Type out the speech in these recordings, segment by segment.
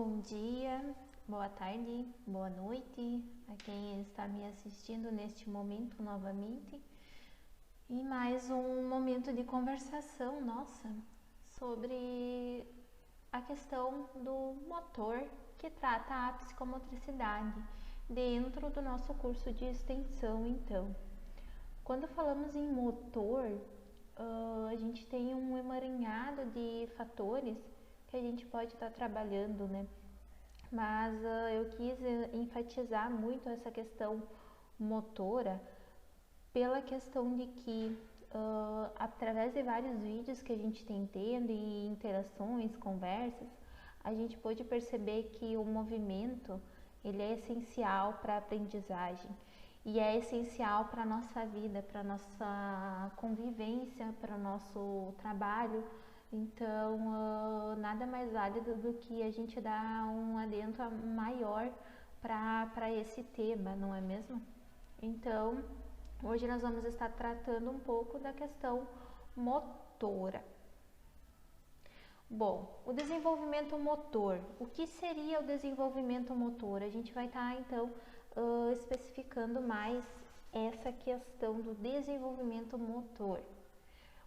Bom dia, boa tarde, boa noite a quem está me assistindo neste momento novamente. E mais um momento de conversação nossa sobre a questão do motor que trata a psicomotricidade dentro do nosso curso de extensão. Então, quando falamos em motor, a gente tem um emaranhado de fatores que a gente pode estar trabalhando, né? Mas eu quis enfatizar muito essa questão motora pela questão de que através de vários vídeos que a gente tem tendo e interações, conversas, a gente pôde perceber que o movimento ele é essencial para a aprendizagem e é essencial para a nossa vida, para a nossa convivência, para o nosso trabalho. Então, nada mais válido do que a gente dar um adentro maior para esse tema, não é mesmo? Então, hoje nós vamos estar tratando um pouco da questão motora. Bom, o desenvolvimento motor. O que seria o desenvolvimento motor? A gente vai estar, então, especificando mais essa questão do desenvolvimento motor.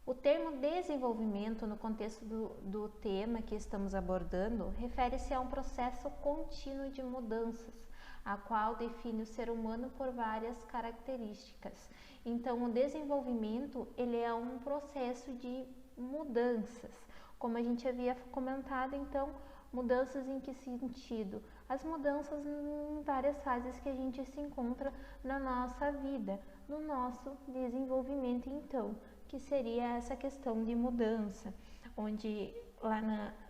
O termo desenvolvimento, no contexto do tema que estamos abordando, refere-se a um processo contínuo de mudanças, a qual define o ser humano por várias características. Então, o desenvolvimento ele é um processo de mudanças. Como a gente havia comentado, então, mudanças em que sentido? As mudanças em várias fases que a gente se encontra na nossa vida, no nosso desenvolvimento, então, que seria essa questão de mudança, onde lá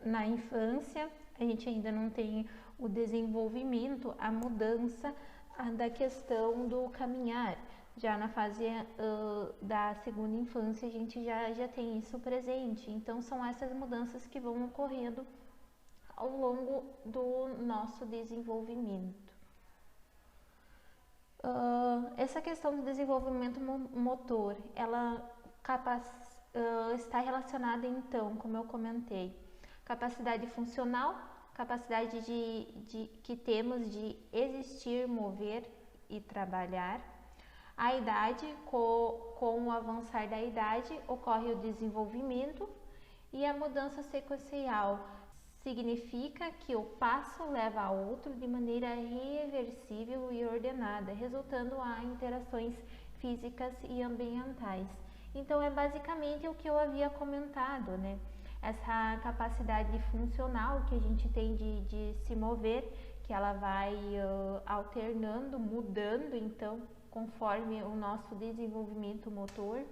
na infância a gente ainda não tem o desenvolvimento, a mudança da questão do caminhar. Já na fase da segunda infância a gente já tem isso presente, então são essas mudanças que vão ocorrendo ao longo do nosso desenvolvimento. Essa questão do desenvolvimento motor, ela está relacionada então, como eu comentei, capacidade funcional, capacidade que temos de existir, mover e trabalhar. A idade, com o avançar da idade, ocorre o desenvolvimento e a mudança sequencial significa que o passo leva a outro de maneira reversível e ordenada, resultando a interações físicas e ambientais. Então, é basicamente o que eu havia comentado, né? Essa capacidade funcional que a gente tem de se mover, que ela vai alternando, mudando, então, conforme o nosso desenvolvimento motor.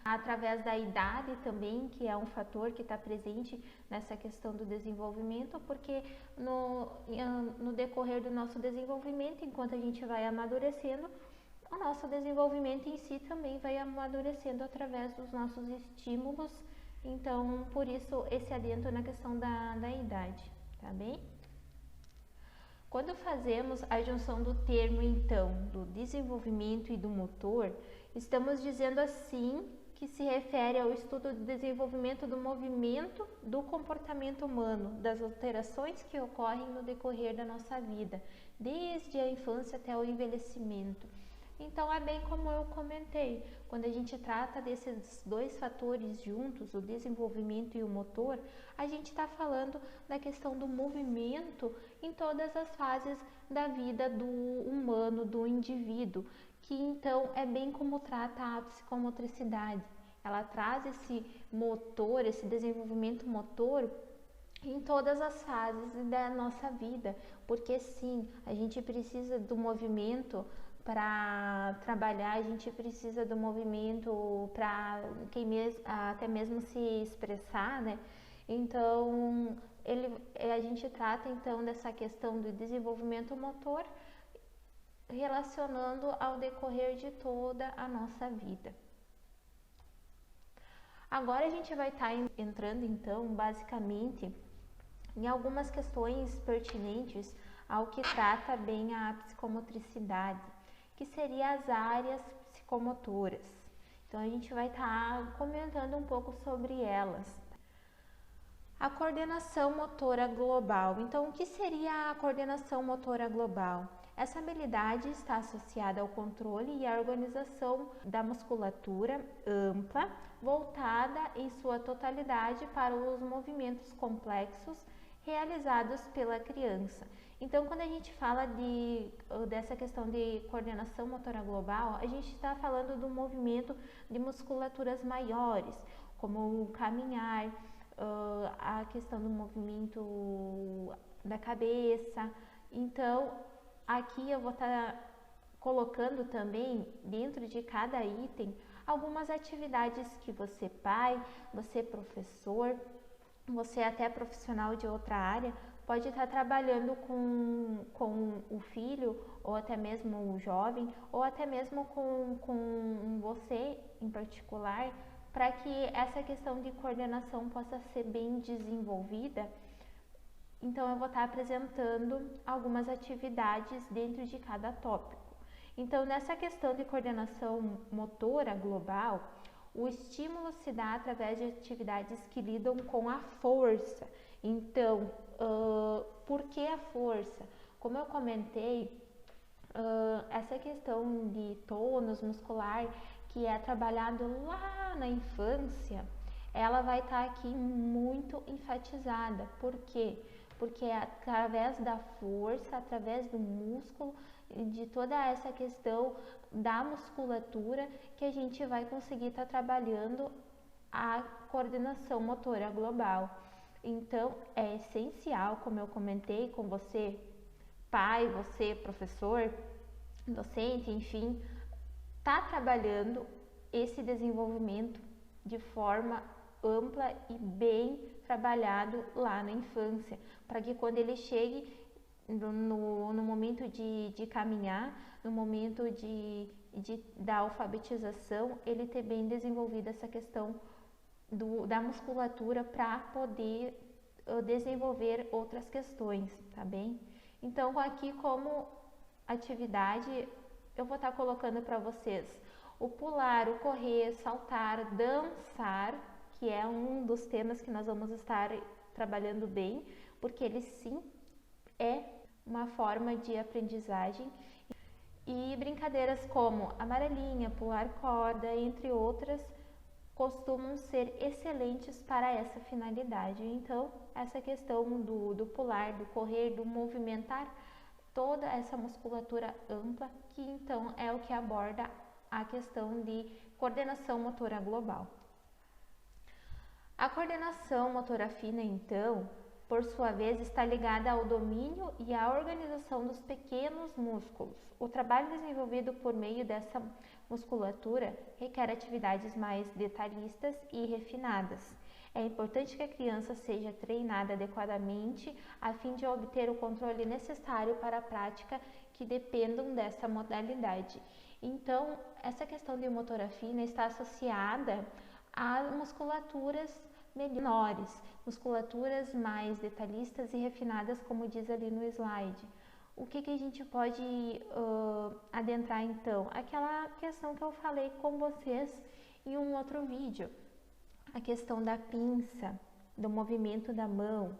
Através da idade também, que é um fator que está presente nessa questão do desenvolvimento, porque no decorrer do nosso desenvolvimento, enquanto a gente vai amadurecendo, o nosso desenvolvimento em si também vai amadurecendo através dos nossos estímulos. Então, por isso, esse adentro na questão da idade, tá bem? Quando fazemos a junção do termo, então, do desenvolvimento e do motor, estamos dizendo assim que se refere ao estudo do desenvolvimento do movimento do comportamento humano, das alterações que ocorrem no decorrer da nossa vida, desde a infância até o envelhecimento. Então, é bem como eu comentei, quando a gente trata desses dois fatores juntos, o desenvolvimento e o motor, a gente está falando da questão do movimento em todas as fases da vida do humano, do indivíduo, que então é bem como trata a psicomotricidade. Ela traz esse motor, esse desenvolvimento motor em todas as fases da nossa vida, porque sim, a gente precisa do movimento para trabalhar, a gente precisa do movimento para até mesmo se expressar, né? Então, a gente trata então dessa questão do desenvolvimento motor relacionando ao decorrer de toda a nossa vida. Agora a gente vai estar entrando então basicamente em algumas questões pertinentes ao que trata bem a psicomotricidade, que seria as áreas psicomotoras. Então a gente vai estar comentando um pouco sobre elas. A coordenação motora global. Então, o que seria a coordenação motora global? Essa habilidade está associada ao controle e à organização da musculatura ampla, voltada em sua totalidade para os movimentos complexos realizados pela criança. Então, quando a gente fala dessa questão de coordenação motora global, a gente está falando do movimento de musculaturas maiores, como o caminhar, a questão do movimento da cabeça. Então, aqui eu vou estar colocando também, dentro de cada item, algumas atividades que você pai, você professor, você até profissional de outra área, pode estar trabalhando com o filho, ou até mesmo o jovem, ou até mesmo com você em particular, para que essa questão de coordenação possa ser bem desenvolvida. Então, eu vou estar apresentando algumas atividades dentro de cada tópico. Então, nessa questão de coordenação motora global, o estímulo se dá através de atividades que lidam com a força. Então, por que a força? Como eu comentei, essa questão de tônus muscular, que é trabalhado lá na infância, ela vai estar aqui muito enfatizada. Por quê? Porque é através da força, através do músculo, de toda essa questão da musculatura, que a gente vai conseguir estar trabalhando a coordenação motora global. Então, é essencial, como eu comentei com você, pai, você, professor, docente, enfim, tá trabalhando esse desenvolvimento de forma ampla e bem trabalhado lá na infância, para que quando ele chegue no momento de caminhar, no momento da alfabetização, ele ter bem desenvolvida essa questão da musculatura para poder desenvolver outras questões, tá bem? Então, aqui como atividade, eu vou estar colocando para vocês o pular, o correr, saltar, dançar, que é um dos temas que nós vamos estar trabalhando bem, porque ele sim é uma forma de aprendizagem. E brincadeiras como amarelinha, pular corda, entre outras, costumam ser excelentes para essa finalidade. Então, essa questão do pular, do correr, do movimentar toda essa musculatura ampla, que então é o que aborda a questão de coordenação motora global. A coordenação motora fina, então, por sua vez, está ligada ao domínio e à organização dos pequenos músculos. O trabalho desenvolvido por meio dessa musculatura requer atividades mais detalhistas e refinadas. É importante que a criança seja treinada adequadamente a fim de obter o controle necessário para a prática que dependam dessa modalidade. Então, essa questão de motora fina está associada a musculaturas menores, musculaturas mais detalhistas e refinadas, como diz ali no slide. O que a gente pode adentrar então? Aquela questão que eu falei com vocês em um outro vídeo, a questão da pinça, do movimento da mão,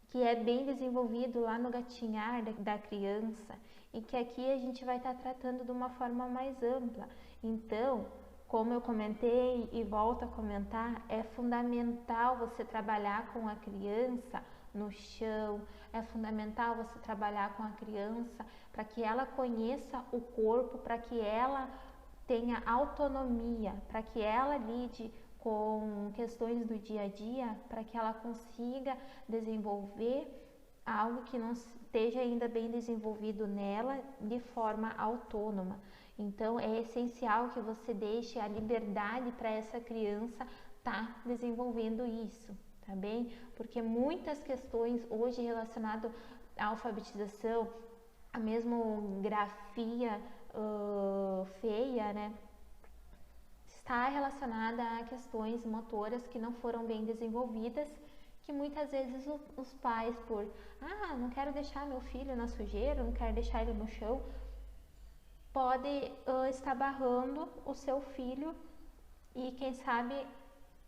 que é bem desenvolvido lá no gatinhar da criança, e que aqui a gente vai estar tratando de uma forma mais ampla. Então, como eu comentei e volto a comentar, é fundamental você trabalhar com a criança no chão, é fundamental você trabalhar com a criança para que ela conheça o corpo, para que ela tenha autonomia, para que ela lide com questões do dia a dia, para que ela consiga desenvolver algo que não esteja ainda bem desenvolvido nela de forma autônoma. Então, é essencial que você deixe a liberdade para essa criança estar desenvolvendo isso, tá bem? Porque muitas questões hoje relacionadas à alfabetização, a mesmo grafia feia, né? Está relacionada a questões motoras que não foram bem desenvolvidas, que muitas vezes os pais, não quero deixar meu filho na sujeira, não quero deixar ele no chão, pode estar barrando o seu filho e quem sabe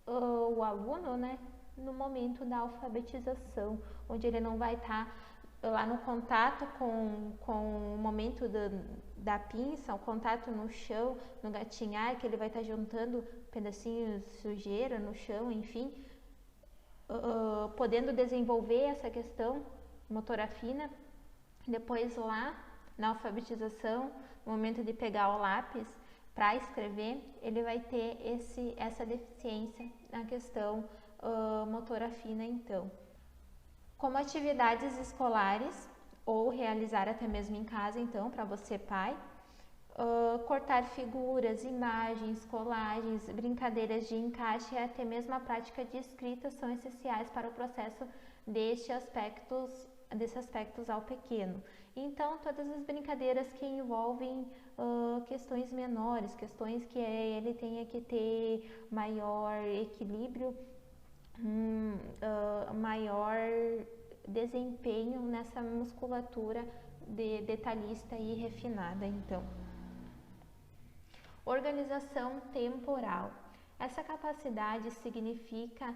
o aluno, né, no momento da alfabetização, onde ele não vai estar lá no contato com o momento da pinça, o contato no chão, no gatinhar, que ele vai estar juntando pedacinhos de sujeira no chão, enfim, podendo desenvolver essa questão motora fina. Depois lá na alfabetização, no momento de pegar o lápis para escrever, ele vai ter essa deficiência na questão motora fina. Então, como atividades escolares ou realizar até mesmo em casa, então, para você pai, cortar figuras, imagens, colagens, brincadeiras de encaixe e até mesmo a prática de escrita são essenciais para o processo desses aspectos ao pequeno. Então, todas as brincadeiras que envolvem questões menores, questões que ele tenha que ter maior equilíbrio, maior desempenho nessa musculatura detalhista e refinada. Então, organização temporal. Essa capacidade significa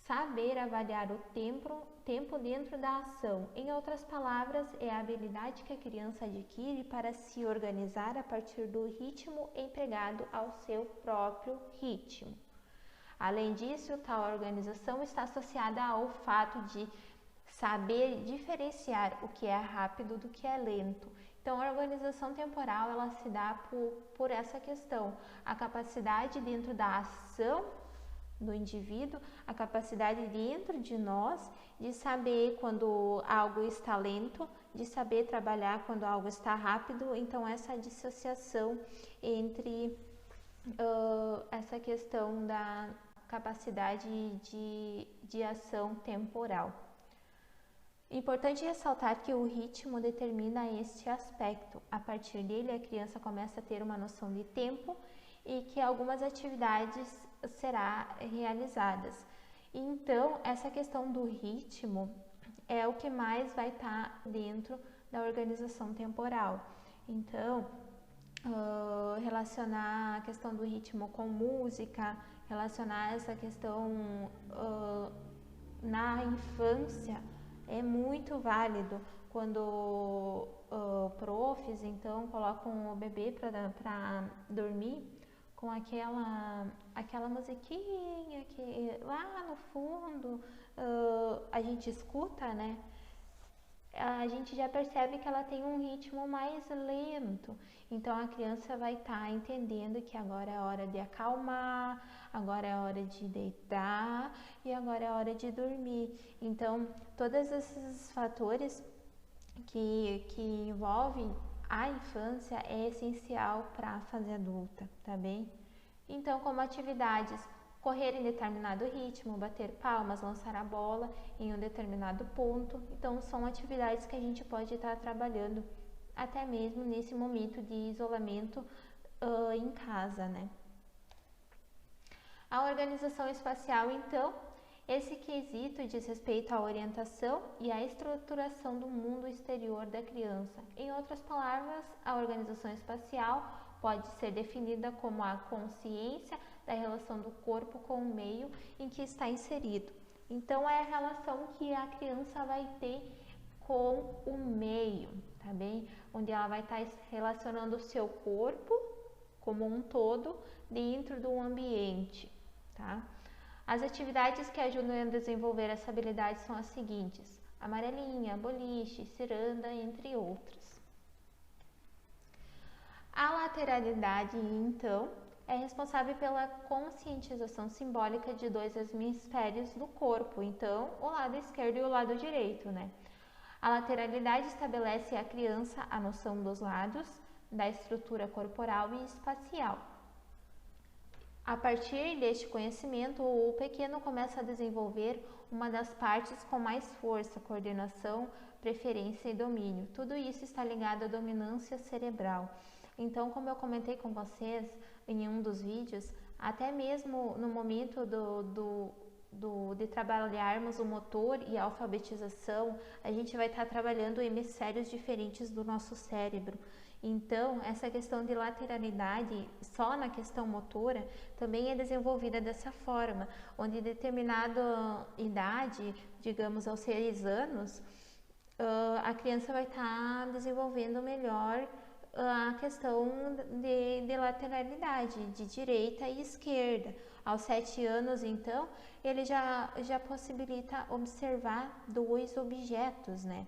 saber avaliar o tempo dentro da ação. Em outras palavras, é a habilidade que a criança adquire para se organizar a partir do ritmo empregado ao seu próprio ritmo. Além disso, tal organização está associada ao fato de saber diferenciar o que é rápido do que é lento. Então, a organização temporal, ela se dá por essa questão, a capacidade dentro da ação do indivíduo, a capacidade dentro de nós de saber quando algo está lento, de saber trabalhar quando algo está rápido. Então, essa dissociação entre essa questão da capacidade de ação temporal. Importante ressaltar que o ritmo determina este aspecto. A partir dele, a criança começa a ter uma noção de tempo e que algumas atividades serão realizadas. Então, essa questão do ritmo é o que mais vai estar dentro da organização temporal. Então, relacionar a questão do ritmo com música, relacionar essa questão na infância é muito válido quando profs então colocam o bebê para dormir com aquela musiquinha que lá no fundo a gente escuta, né? A gente já percebe que ela tem um ritmo mais lento. Então a criança vai estar entendendo que agora é hora de acalmar, agora é hora de deitar e agora é hora de dormir. Então, todos esses fatores que envolvem a infância é essencial para a fase adulta, tá bem? Então, como atividades, correr em determinado ritmo, bater palmas, lançar a bola em um determinado ponto. Então, são atividades que a gente pode estar trabalhando até mesmo nesse momento de isolamento em casa, né? A organização espacial, então, esse quesito diz respeito à orientação e à estruturação do mundo exterior da criança. Em outras palavras, a organização espacial pode ser definida como a consciência da relação do corpo com o meio em que está inserido. Então, é a relação que a criança vai ter com o meio, tá bem? Onde ela vai estar relacionando o seu corpo como um todo dentro do ambiente, tá? As atividades que ajudam a desenvolver essa habilidade são as seguintes: amarelinha, boliche, ciranda, entre outras. A lateralidade, então, é responsável pela conscientização simbólica de dois hemisférios do corpo, então, o lado esquerdo e o lado direito, né? A lateralidade estabelece à criança a noção dos lados, da estrutura corporal e espacial. A partir deste conhecimento, o pequeno começa a desenvolver uma das partes com mais força, coordenação, preferência e domínio. Tudo isso está ligado à dominância cerebral. Então, como eu comentei com vocês em um dos vídeos, até mesmo no momento de trabalharmos o motor e a alfabetização, a gente vai estar trabalhando hemisférios diferentes do nosso cérebro. Então, essa questão de lateralidade, só na questão motora, também é desenvolvida dessa forma, onde determinada idade, digamos aos 6 anos, a criança vai estar desenvolvendo melhor a questão de lateralidade, de direita e esquerda. Aos 7 anos, então, ele já possibilita observar 2 objetos, né?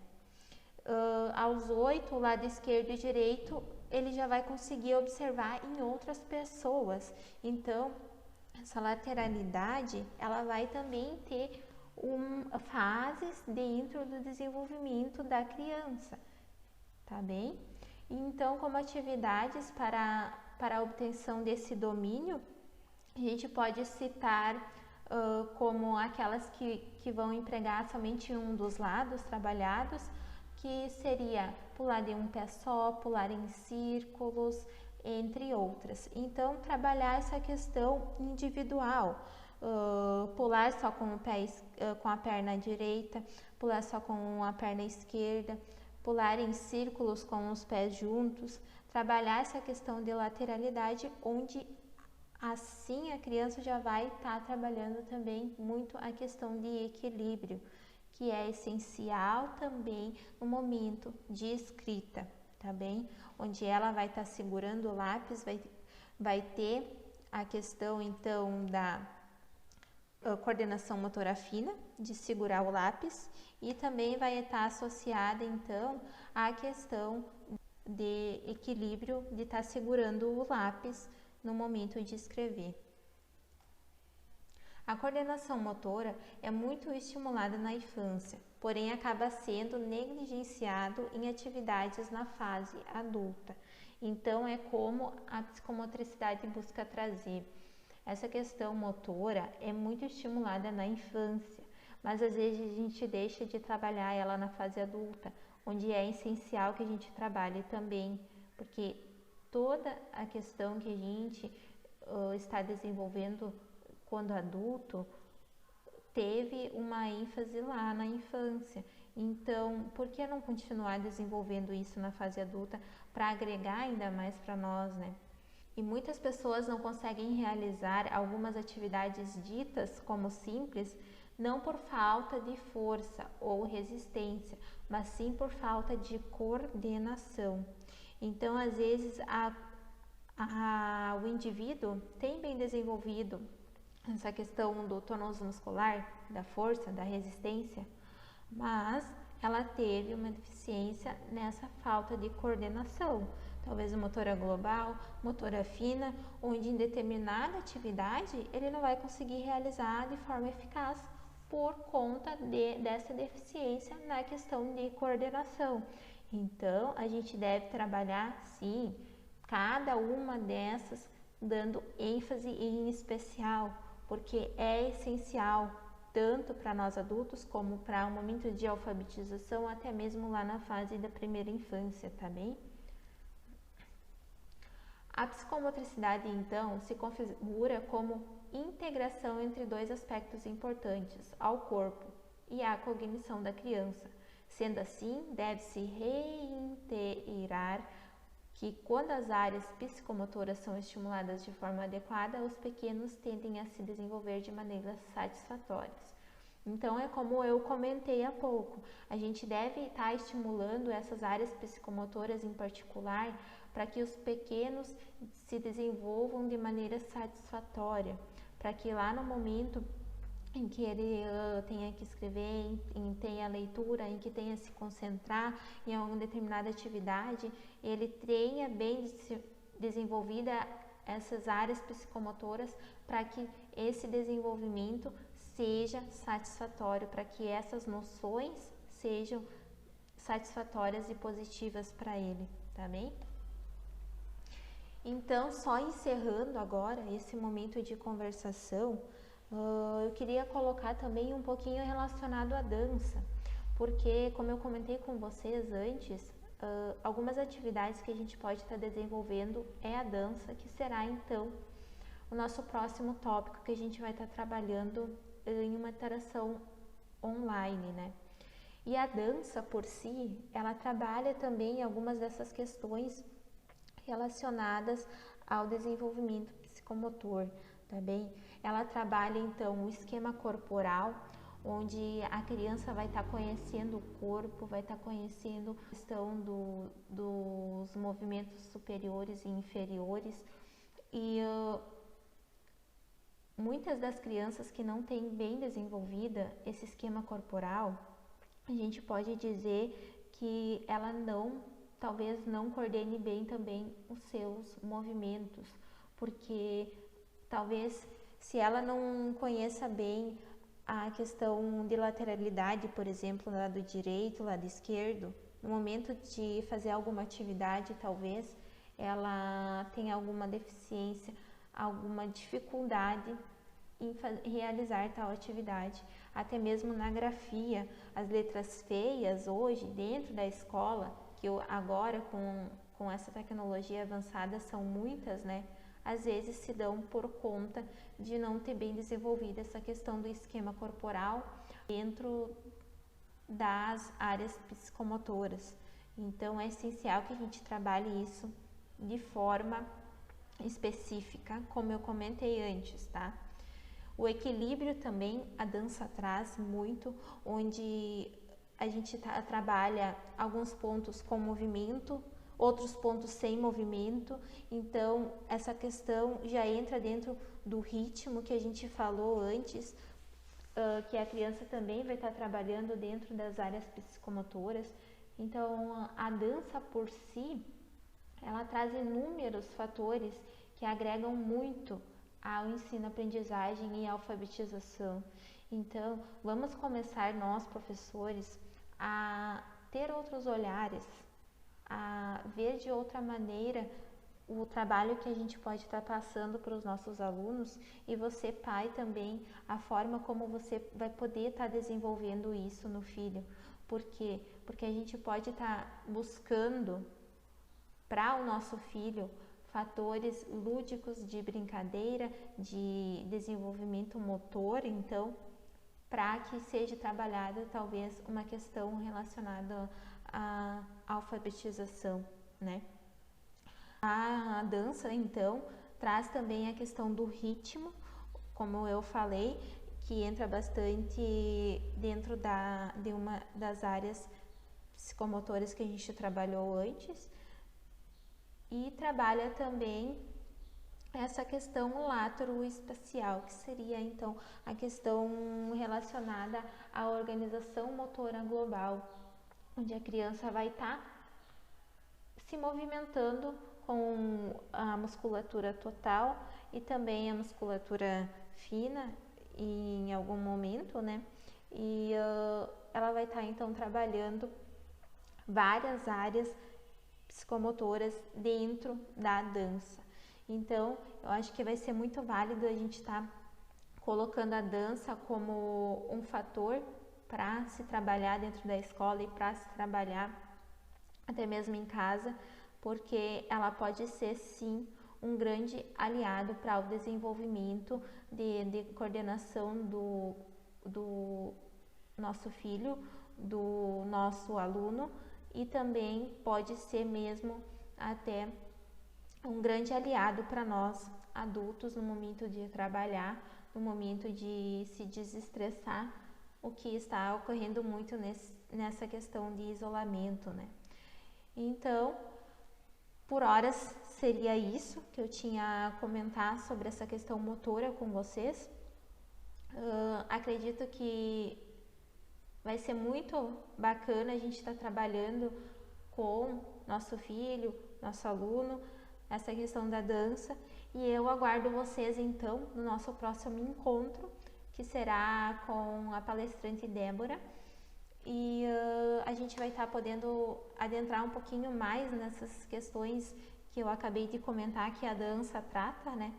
Aos 8, o lado esquerdo e direito, ele já vai conseguir observar em outras pessoas. Então, essa lateralidade, ela vai também ter fases dentro do desenvolvimento da criança, tá bem? Então, como atividades para a obtenção desse domínio, a gente pode citar como aquelas que vão empregar somente um dos lados trabalhados, que seria pular de um pé só, pular em círculos, entre outras. Então, trabalhar essa questão individual, pular só com com a perna direita, pular só com a perna esquerda, pular em círculos com os pés juntos, trabalhar essa questão de lateralidade, onde assim a criança já vai estar trabalhando também muito a questão de equilíbrio, que é essencial também no momento de escrita, tá bem? Onde ela vai estar segurando o lápis, vai ter a questão então da coordenação motora fina, de segurar o lápis, e também vai estar associada então à questão de equilíbrio, de estar segurando o lápis no momento de escrever. A coordenação motora é muito estimulada na infância, porém acaba sendo negligenciado em atividades na fase adulta. Então, é como a psicomotricidade busca trazer. Essa questão motora é muito estimulada na infância, mas às vezes a gente deixa de trabalhar ela na fase adulta, onde é essencial que a gente trabalhe também, porque toda a questão que a gente está desenvolvendo quando adulto teve uma ênfase lá na infância. Então, por que não continuar desenvolvendo isso na fase adulta para agregar ainda mais para nós, né? E muitas pessoas não conseguem realizar algumas atividades ditas como simples, não por falta de força ou resistência, mas sim por falta de coordenação. Então, às vezes, o indivíduo tem bem desenvolvido essa questão do tônus muscular, da força, da resistência, mas ela teve uma deficiência nessa falta de coordenação, talvez motora global, motora fina, onde em determinada atividade ele não vai conseguir realizar de forma eficaz por conta dessa deficiência na questão de coordenação. Então, a gente deve trabalhar, sim, cada uma dessas dando ênfase em especial, porque é essencial tanto para nós adultos como para o momento de alfabetização, até mesmo lá na fase da primeira infância, tá bem? A psicomotricidade, então, se configura como integração entre 2 aspectos importantes, ao corpo e à cognição da criança. Sendo assim, deve-se reiterar que quando as áreas psicomotoras são estimuladas de forma adequada, os pequenos tendem a se desenvolver de maneiras satisfatórias. Então, é como eu comentei há pouco, a gente deve estar estimulando essas áreas psicomotoras em particular para que os pequenos se desenvolvam de maneira satisfatória, para que lá no momento em que ele tenha que escrever, em tenha leitura, em que tenha se concentrar em alguma determinada atividade, ele tenha bem desenvolvida essas áreas psicomotoras para que esse desenvolvimento seja satisfatório, para que essas noções sejam satisfatórias e positivas para ele, tá bem? Então, só encerrando agora esse momento de conversação, eu queria colocar também um pouquinho relacionado à dança, porque, como eu comentei com vocês antes, algumas atividades que a gente pode estar desenvolvendo é a dança, que será então o nosso próximo tópico que a gente vai estar trabalhando em uma interação online, né? E a dança por si, ela trabalha também algumas dessas questões relacionadas ao desenvolvimento psicomotor, tá bem? Ela trabalha então o esquema corporal, onde a criança vai estar conhecendo o corpo, vai estar conhecendo a questão dos movimentos superiores e inferiores. E muitas das crianças que não têm bem desenvolvida esse esquema corporal, a gente pode dizer que ela talvez não coordene bem também os seus movimentos, porque talvez se ela não conheça bem a questão de lateralidade, por exemplo, lado direito, lado esquerdo, no momento de fazer alguma atividade, talvez ela tenha alguma deficiência, alguma dificuldade em realizar tal atividade. Até mesmo na grafia, as letras feias hoje dentro da escola, que agora com essa tecnologia avançada são muitas, né? Às vezes se dão por conta de não ter bem desenvolvida essa questão do esquema corporal dentro das áreas psicomotoras. Então é essencial que a gente trabalhe isso de forma específica, como eu comentei antes, tá? O equilíbrio também a dança traz muito, onde a gente trabalha alguns pontos com movimento, outros pontos sem movimento. Então essa questão já entra dentro do ritmo que a gente falou antes, que a criança também vai estar trabalhando dentro das áreas psicomotoras. Então a dança por si, ela traz inúmeros fatores que agregam muito ao ensino-aprendizagem e alfabetização. Então, vamos começar nós, professores, a ter outros olhares, a ver de outra maneira o trabalho que a gente pode estar passando para os nossos alunos, e você, pai, também, a forma como você vai poder estar desenvolvendo isso no filho. Por quê? Porque a gente pode estar buscando para o nosso filho fatores lúdicos de brincadeira, de desenvolvimento motor, então, para que seja trabalhada talvez uma questão relacionada à alfabetização, né? A dança, então, traz também a questão do ritmo, como eu falei, que entra bastante dentro de uma das áreas psicomotoras que a gente trabalhou antes. E trabalha também essa questão lateroespacial, que seria então a questão relacionada à organização motora global, onde a criança vai estar se movimentando com a musculatura total e também a musculatura fina em algum momento, né? E ela vai estar então trabalhando várias áreas psicomotoras dentro da dança. Então, eu acho que vai ser muito válido a gente estar colocando a dança como um fator para se trabalhar dentro da escola e para se trabalhar até mesmo em casa, porque ela pode ser sim um grande aliado para o desenvolvimento de coordenação do nosso filho, do nosso aluno, e também pode ser mesmo até um grande aliado para nós adultos no momento de trabalhar, no momento de se desestressar, o que está ocorrendo muito nessa questão de isolamento, né? Então, por horas seria isso que eu tinha a comentar sobre essa questão motora com vocês. Acredito que vai ser muito bacana a gente estar trabalhando com nosso filho, nosso aluno, essa questão da dança, e eu aguardo vocês então no nosso próximo encontro, que será com a palestrante Débora, e a gente vai estar podendo adentrar um pouquinho mais nessas questões que eu acabei de comentar que a dança trata, né?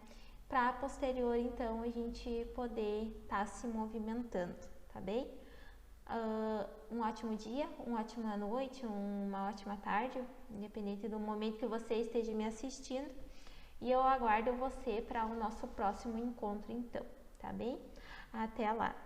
Para posterior então a gente poder estar se movimentando, tá bem? Um ótimo dia, uma ótima noite, uma ótima tarde, independente do momento que você esteja me assistindo. E eu aguardo você para o nosso próximo encontro então, tá bem? Até lá!